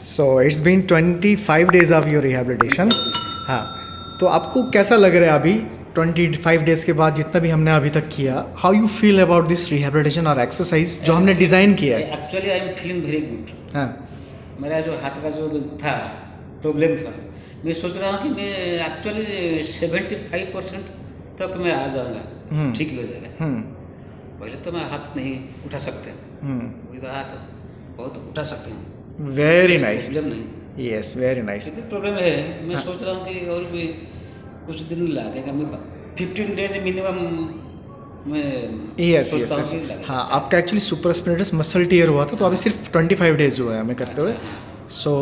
So it's been 25 days of your rehabilitation. हाँ, तो आपको कैसा लग रहा है अभी 25 डेज के बाद जितना भी हमने अभी तक किया? How you feel about this rehabilitation और एक्सरसाइज जो हमने डिज़ाइन किया है? Actually I am feeling very good. हाँ, मेरा जो हाथ का जो था प्रॉब्लम था, मैं सोच रहा हूँ कि मैं एक्चुअली 75% तक मैं आ जाऊँगा, ठीक हो जाएगा। पहले तो मैं हाथ नहीं उठा सकते, अभी तो हाथ बहुत उठा सकते हैं। Very nice. प्रॉब्लम नहीं, यस, वेरी नाइस। प्रॉब्लम है। मैं सोच रहा हूँ कि और भी कुछ दिन लगेगा, मैं 15 डेज मिनिमम में यस यस यस। हाँ, आपका एक्चुअली सुपरस्पिनाटस मसल टियर हुआ था, तो अभी सिर्फ 25 डेज हुए हैं हमें करते हुए। So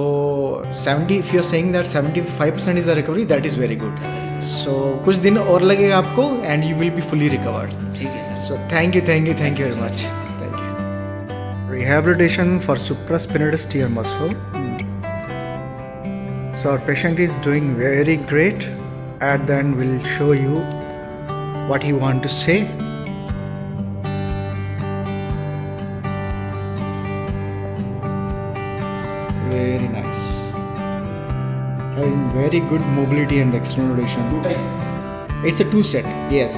70, if you are saying that 75% is the recovery, that is very good. So कुछ दिन और लगेगा आपको and you will be fully recovered. ठीक है sir. So thank you very much. Thank you. Rehabilitation for supraspinatus tear muscle. So our patient is doing very great. At the end we'll show you what he want to say. Very nice. Having very good mobility and external rotation. It's a 2 set. Yes.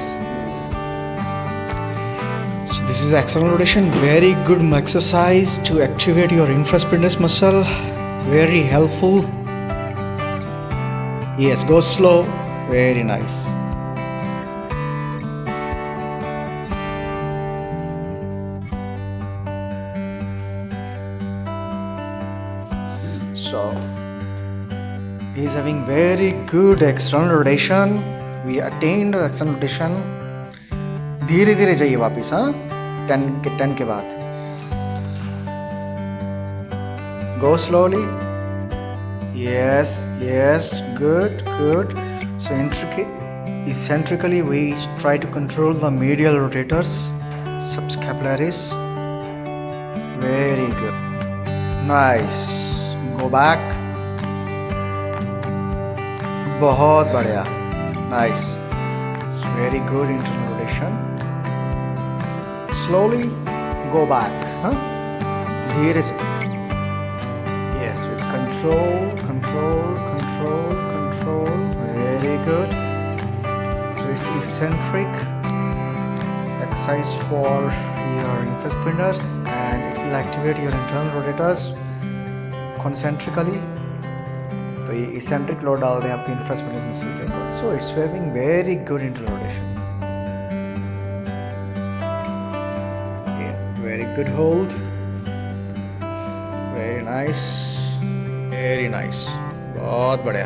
So this is external rotation. Very good exercise to activate your infraspinatus muscle. Very helpful. Yes, go slow. Very nice. So he is having very good external rotation. We attained external rotation. धीरे धीरे जाइए वापस। हाँ, 10 के बाद go slowly. Yes, good. So eccentrically we try to control the medial rotators, subscapularis. Very good. Nice. Go back. बहुत बढ़िया. Nice. Very good internal rotation. Slowly go back. हाँ, धीरे से. Yes, with control. Very good. So it's eccentric exercise for your infraspinatus and it will activate your internal rotators concentrically. तो ये eccentric load डाल दें आपके infraspinatus muscle के ऊपर. So it's having very good internal rotation. Yeah, very good hold. Very nice. बहुत बढ़िया।